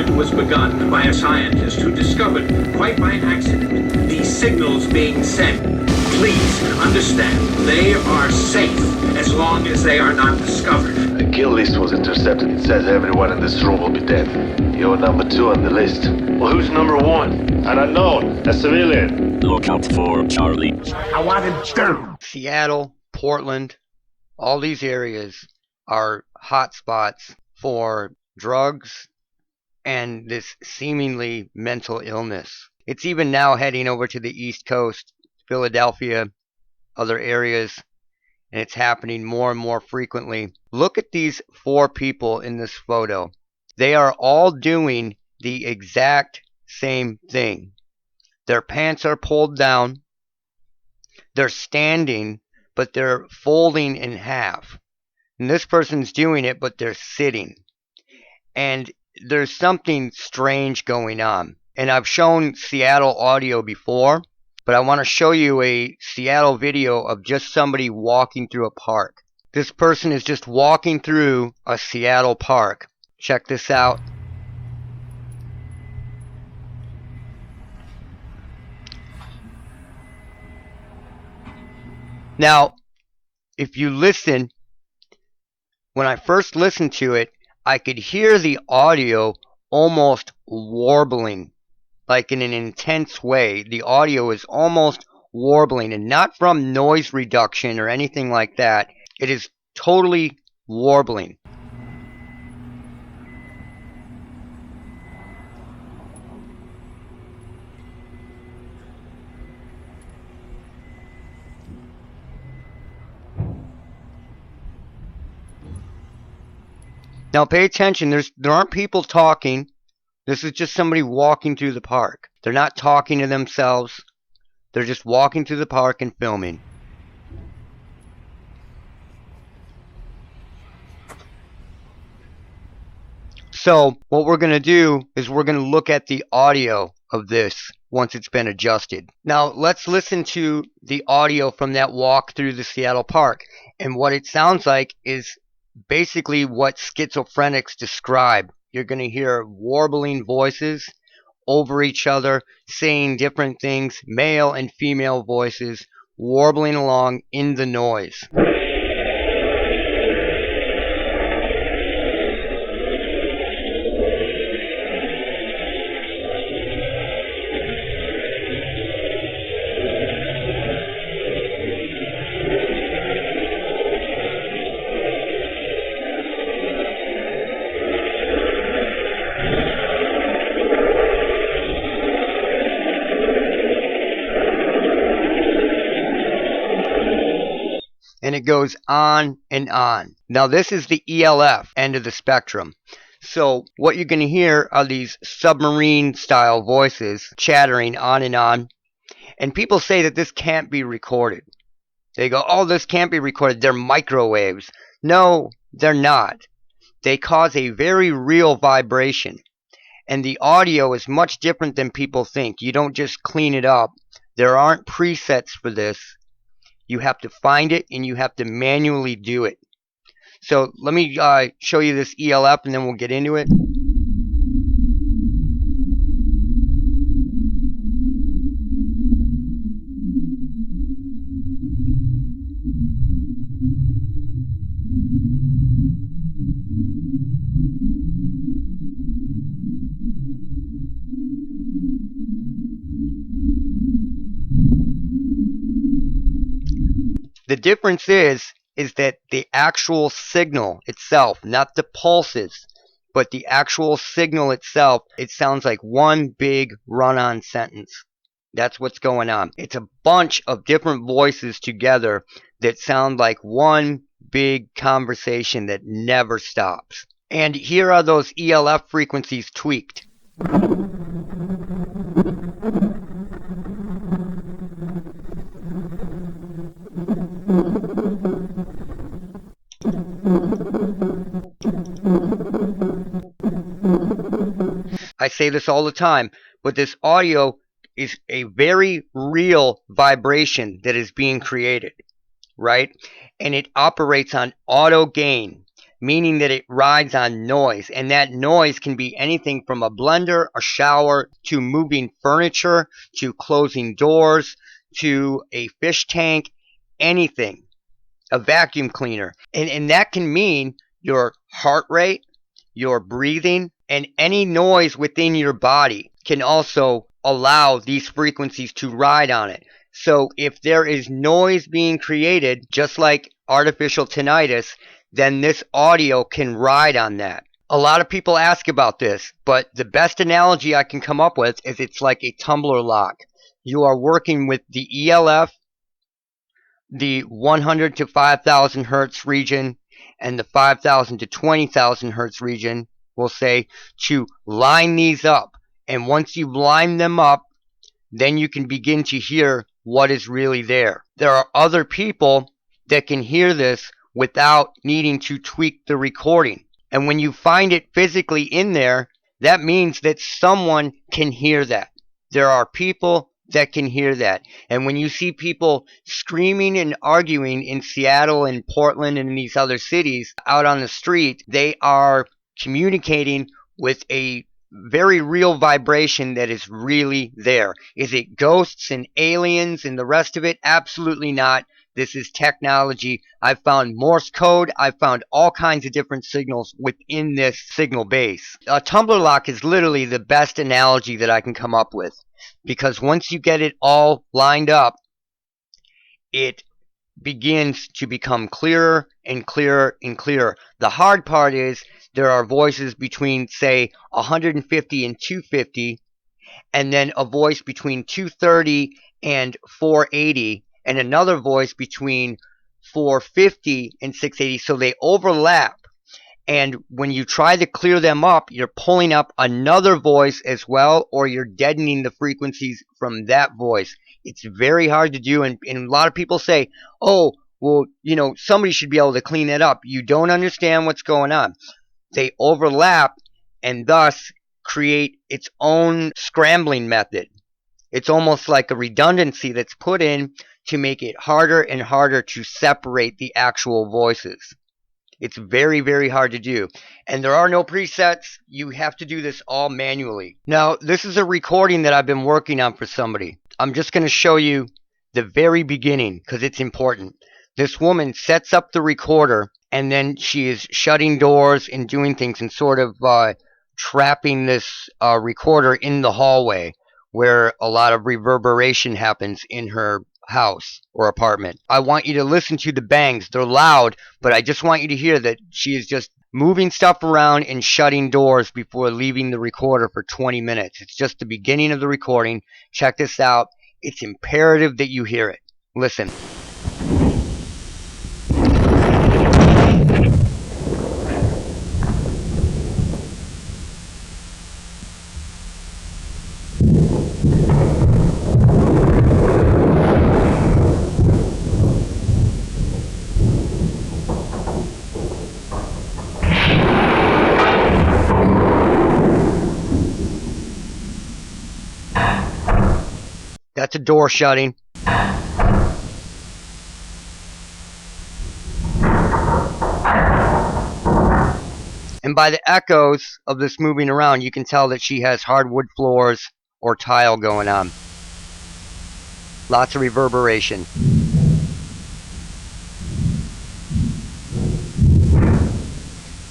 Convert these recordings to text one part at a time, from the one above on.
experiment was begun by a scientist who discovered, quite by accident, these signals being sent. Please understand, they are safe as long as they are not discovered. A kill list was intercepted. It says everyone in this room will be dead. You're number 2 on the list. Well, who's number 1? An unknown, a civilian. Look out for Charlie. I want him down. Seattle, Portland, all these areas are hotspots for drugs and this seemingly mental illness. It's even now heading over to the East Coast, Philadelphia, other areas, and it's happening more and more frequently. Look at these 4 people in this photo. They are all doing the exact same thing. Their pants are pulled down. They're standing, but they're folding in half. And this person's doing it, but they're sitting. And there's something strange going on. And I've shown Seattle audio before, but I want to show you a Seattle video of just somebody walking through a park. This person is just walking through a Seattle park. Check this out. Now, if you listen, when I first listened to it, I could hear the audio almost warbling, like in an intense way. The audio is almost warbling, and not from noise reduction or anything like that. It is totally warbling. Now pay attention, there aren't people talking. This is just somebody walking through the park. They're not talking to themselves. They're just walking through the park and filming. So what we're going to do is we're going to look at the audio of this once it's been adjusted. Now let's listen to the audio from that walk through the Seattle park. And what it sounds like is basically what schizophrenics describe. You're going to hear warbling voices over each other, saying different things, male and female voices, warbling along in the noise. And it goes on and on. Now this is the ELF end of the spectrum. So what you're going to hear are these submarine style voices chattering on. And people say that this can't be recorded. They go, oh, this can't be recorded. They're microwaves. No, they're not. They cause a very real vibration. And the audio is much different than people think. You don't just clean it up. There aren't presets for this. You have to find it and you have to manually do it. So let me show you this ELF and then we'll get into it. The difference is that the actual signal itself, not the pulses, but the actual signal itself, it sounds like one big run-on sentence. That's what's going on. It's a bunch of different voices together that sound like one big conversation that never stops. And here are those ELF frequencies tweaked. I say this all the time, but this audio is a very real vibration that is being created, right? And it operates on auto gain. meaning that it rides on noise. And that noise can be anything from a blender, a shower, to moving furniture, to closing doors, to a fish tank, anything, a vacuum cleaner. And that can mean your heart rate, your breathing, and any noise within your body can also allow these frequencies to ride on it. So if there is noise being created, just like artificial tinnitus, then this audio can ride on that. A lot of people ask about this, but the best analogy I can come up with is it's like a tumbler lock. You are working with the ELF, the 100 to 5,000 hertz region, and the 5,000 to 20,000 hertz region, we'll say, to line these up. And once you've lined them up, then you can begin to hear what is really there. There are other people that can hear this without needing to tweak the recording. And when you find it physically in there, that means that someone can hear that. There are people that can hear that. And when you see people screaming and arguing in Seattle and Portland and in these other cities out on the street, they are communicating with a very real vibration that is really there. Is it ghosts and aliens and the rest of it? Absolutely not. This is technology. I've found Morse code. I've found all kinds of different signals within this signal base. A tumbler lock is literally the best analogy that I can come up with, because once you get it all lined up, it begins to become clearer and clearer and clearer. The hard part is there are voices between, say, 150 and 250, and then a voice between 230 and 480, and another voice between 450 and 680. So they overlap. And when you try to clear them up, you're pulling up another voice as well, or you're deadening the frequencies from that voice. It's very hard to do, and a lot of people say, oh, well, somebody should be able to clean that up. You don't understand what's going on. They overlap and thus create its own scrambling method. It's almost like a redundancy that's put in to make it harder and harder to separate the actual voices. It's very, very hard to do. And there are no presets. You have to do this all manually. Now, this is a recording that I've been working on for somebody. I'm just going to show you the very beginning because it's important. This woman sets up the recorder, and then she is shutting doors and doing things and sort of trapping this recorder in the hallway where a lot of reverberation happens in her house or apartment. I want you to listen to the bangs. They're loud, but I just want you to hear that she is just moving stuff around and shutting doors before leaving the recorder for 20 minutes. It's just the beginning of the recording. Check this out. It's imperative that you hear it. Listen. That's a door shutting. And by the echoes of this moving around, you can tell that she has hardwood floors or tile going on. Lots of reverberation.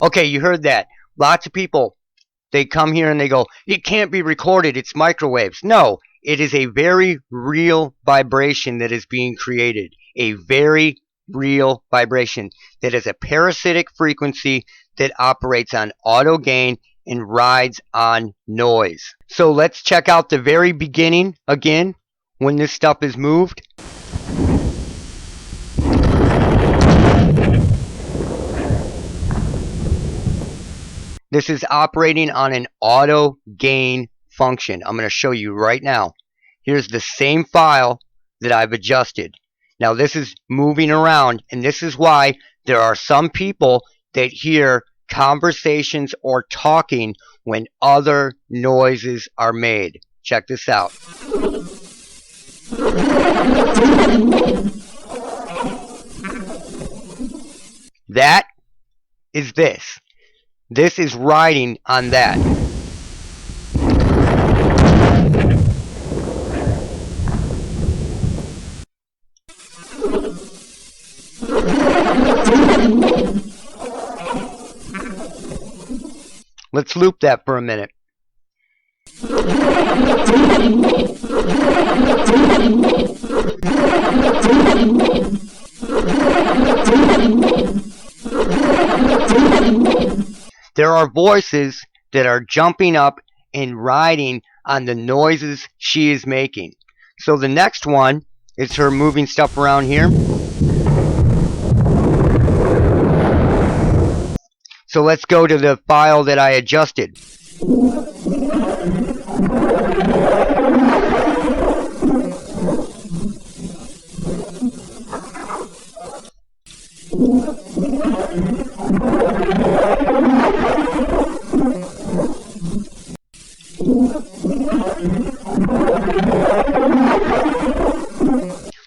Okay, you heard that. Lots of people, they come here and they go, it can't be recorded, it's microwaves. No, it is a very real vibration that is being created. A very real vibration that is a parasitic frequency that operates on auto gain and rides on noise. So let's check out the very beginning again when this stuff is moved. This is operating on an auto gain function. I'm going to show you right now. Here's the same file that I've adjusted. Now this is moving around, and this is why there are some people that hear conversations or talking when other noises are made. Check this out. That is this. This is riding on that. Let's loop that for a minute. There are voices that are jumping up and riding on the noises she is making. So the next one is her moving stuff around here. So let's go to the file that I adjusted.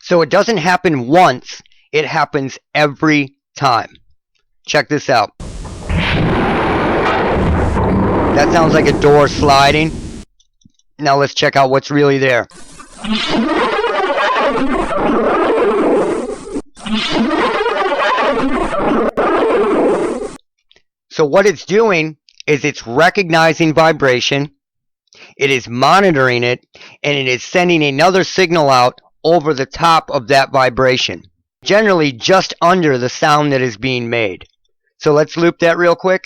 So it doesn't happen once, it happens every time. Check this out. That sounds like a door sliding. Now let's check out what's really there. So what it's doing is it's recognizing vibration, it is monitoring it, and it is sending another signal out over the top of that vibration, generally just under the sound that is being made. So let's loop that real quick.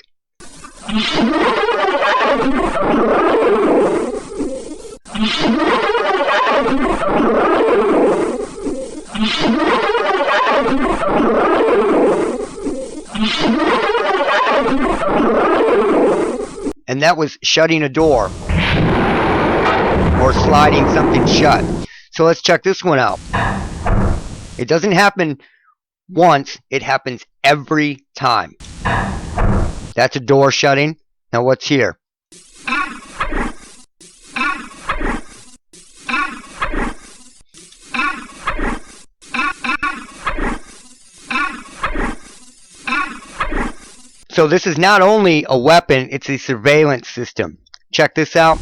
And that was shutting a door or sliding something shut. So let's check this one out. It doesn't happen once, it happens every time. That's a door shutting. Now what's here? So this is not only a weapon, it's a surveillance system. Check this out.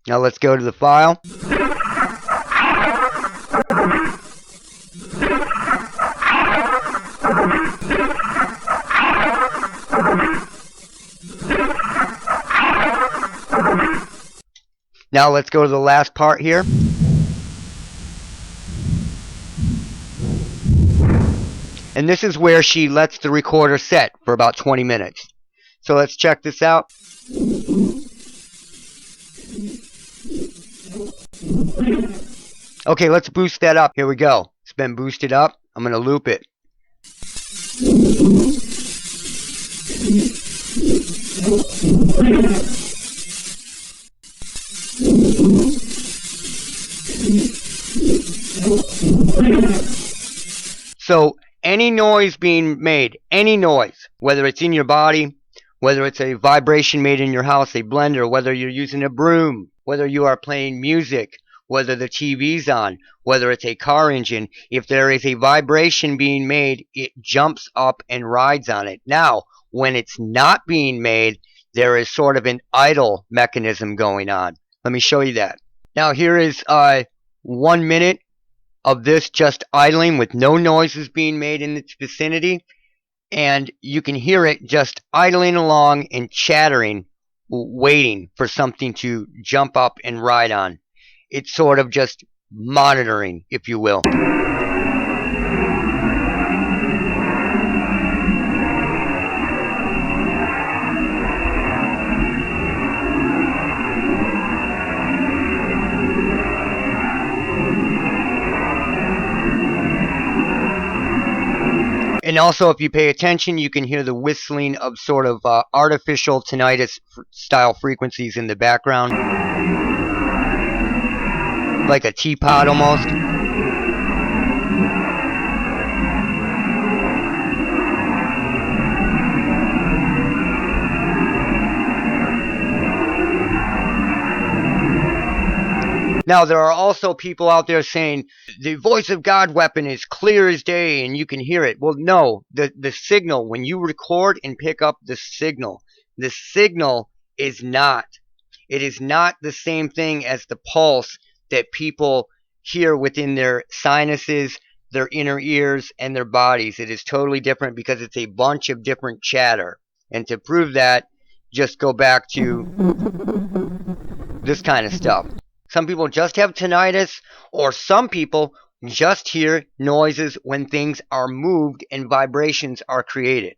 Now let's go to the file. Now let's go to the last part here. And this is where she lets the recorder set for about 20 minutes. So let's check this out. Okay, let's boost that up. Here we go. It's been boosted up. I'm going to loop it. So any noise being made, any noise, whether it's in your body, whether it's a vibration made in your house, a blender, whether you're using a broom, whether you are playing music, whether the TV's on, whether it's a car engine, if there is a vibration being made, it jumps up and rides on it. Now, when it's not being made, there is sort of an idle mechanism going on. Let me show you that. Now here is 1 minute of this just idling with no noises being made in its vicinity, and you can hear it just idling along and chattering, waiting for something to jump up and ride on. It's sort of just monitoring, if you will. And also, if you pay attention, you can hear the whistling of sort of artificial tinnitus style frequencies in the background. Like a teapot almost. Now, there are also people out there saying the voice of God weapon is clear as day and you can hear it. Well, no, the signal, when you record and pick up the signal is not. It is not the same thing as the pulse that people hear within their sinuses, their inner ears, and their bodies. It is totally different because it's a bunch of different chatter. And to prove that, just go back to this kind of stuff. Some people just have tinnitus, or some people just hear noises when things are moved and vibrations are created.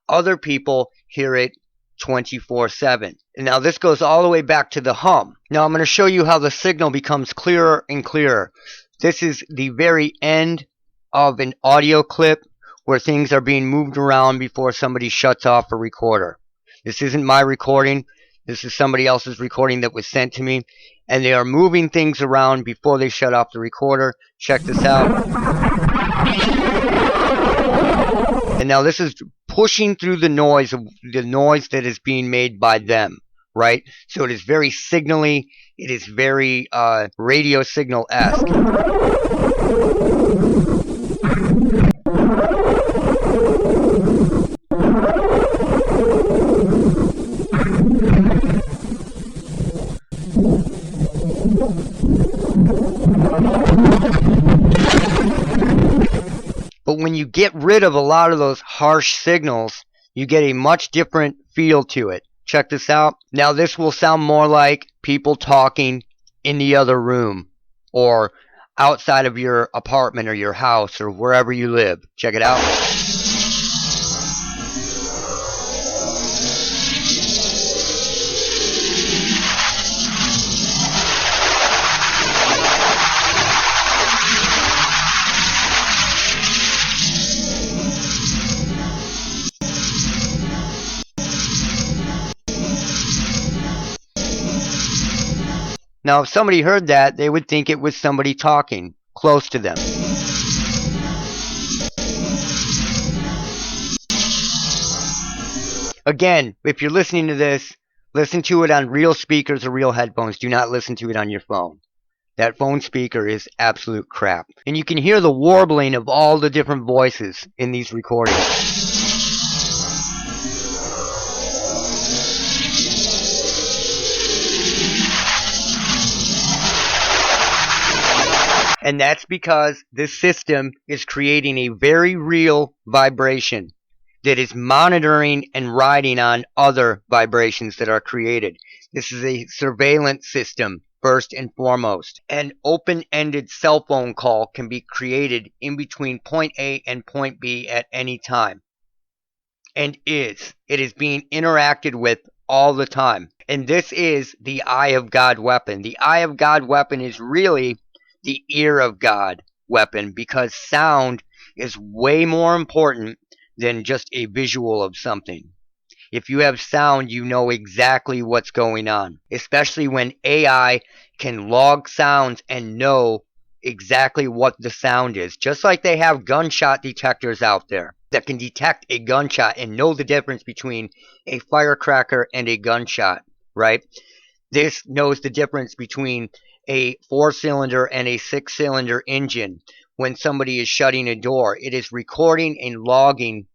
Other people hear it 24/7. Now this goes all the way back to the hum. Now I'm going to show you how the signal becomes clearer and clearer. This is the very end of an audio clip where things are being moved around before somebody shuts off a recorder. This isn't my recording. This is somebody else's recording that was sent to me. And they are moving things around before they shut off the recorder. Check this out. And now this is pushing through the noise that is being made by them, right? So it is very signally. It is very radio signal-esque. But when you get rid of a lot of those harsh signals, you get a much different feel to it. Check this out. Now this will sound more like people talking in the other room or outside of your apartment or your house or wherever you live. Check it out. Now, if somebody heard that, they would think it was somebody talking close to them. Again, if you're listening to this, listen to it on real speakers or real headphones. Do not listen to it on your phone. That phone speaker is absolute crap. And you can hear the warbling of all the different voices in these recordings. And that's because this system is creating a very real vibration that is monitoring and riding on other vibrations that are created. This is a surveillance system, first and foremost. An open-ended cell phone call can be created in between point A and point B at any time. And it is being interacted with all the time. And this is the Eye of God weapon. The Eye of God weapon is really the ear of God weapon, because sound is way more important than just a visual of something. If you have sound, you know exactly what's going on, especially when AI can log sounds and know exactly what the sound is, just like they have gunshot detectors out there that can detect a gunshot and know the difference between a firecracker and a gunshot, right? This knows the difference between a 4-cylinder and a 6-cylinder engine. When somebody is shutting a door, it is recording and logging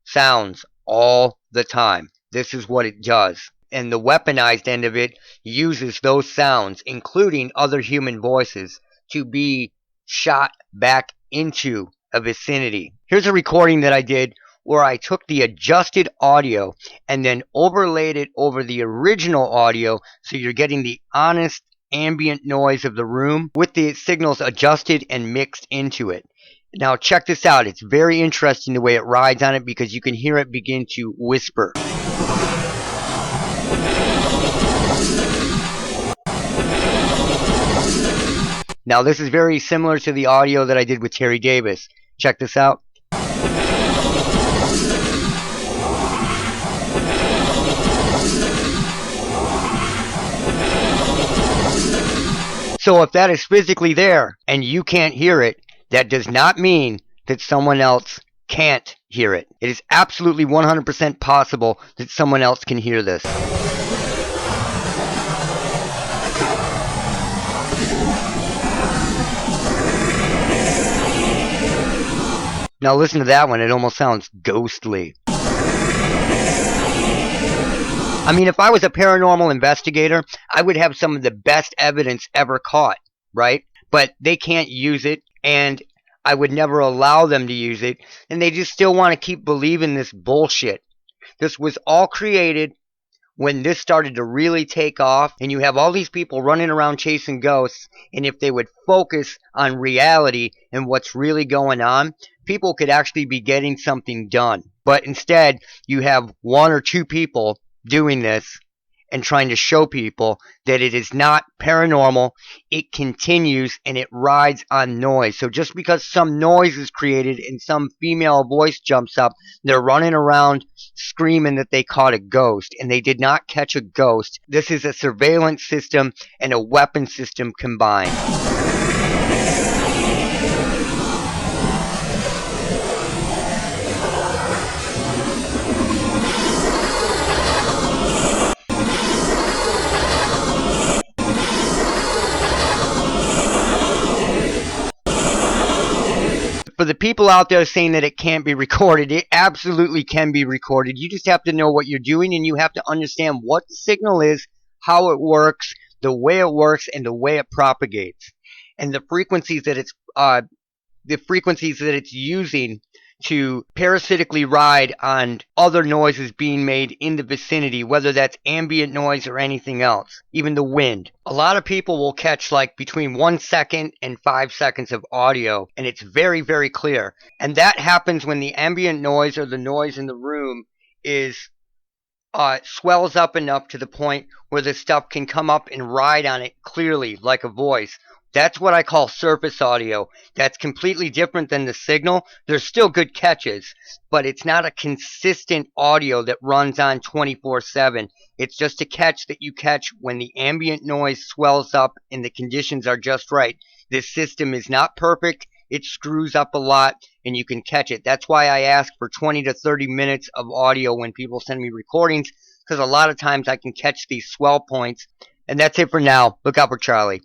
sounds all the time. This is what it does. And the weaponized end of it uses those sounds, including other human voices, to be shot back into a vicinity. Here's a recording that I did where I took the adjusted audio and then overlaid it over the original audio, so you're getting the honest ambient noise of the room with the signals adjusted and mixed into it. Now check this out. It's very interesting the way it rides on it, because you can hear it begin to whisper. Now this is very similar to the audio that I did with Terry Davis. Check this out. So if that is physically there and you can't hear it, that does not mean that someone else can't hear it. It is absolutely 100% possible that someone else can hear this. Now listen to that one. It almost sounds ghostly. I mean, if I was a paranormal investigator, I would have some of the best evidence ever caught, right? But they can't use it, and I would never allow them to use it, and they just still want to keep believing this bullshit. This was all created when this started to really take off, and you have all these people running around chasing ghosts, and if they would focus on reality and what's really going on, people could actually be getting something done. But instead, you have one or two people doing this and trying to show people that it is not paranormal. It continues and it rides on noise. So just because some noise is created and some female voice jumps up, they're running around screaming that they caught a ghost, and they did not catch a ghost. This is a surveillance system and a weapon system combined. For the people out there saying that it can't be recorded, it absolutely can be recorded. You just have to know what you're doing, and you have to understand what the signal is, how it works, and the way it propagates, and the frequencies that it's using to parasitically ride on other noises being made in the vicinity, whether that's ambient noise or anything else, even the wind. A lot of people will catch like between 1 second and 5 seconds of audio, and it's very, very clear. And that happens when the ambient noise or the noise in the room is swells up enough to the point where the stuff can come up and ride on it clearly like a voice. That's what I call surface audio. That's completely different than the signal. There's still good catches, but it's not a consistent audio that runs on 24/7. It's just a catch that you catch when the ambient noise swells up and the conditions are just right. This system is not perfect. It screws up a lot, and you can catch it. That's why I ask for 20 to 30 minutes of audio when people send me recordings, because a lot of times I can catch these swell points. And that's it for now. Look out for Charlie.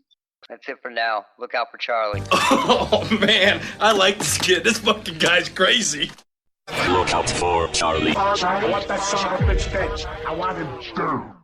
That's it for now. Look out for Charlie. Oh man, I like this kid. This fucking guy's crazy. Look out for Charlie. Charlie, I want that son of a bitch dead. I want him dead.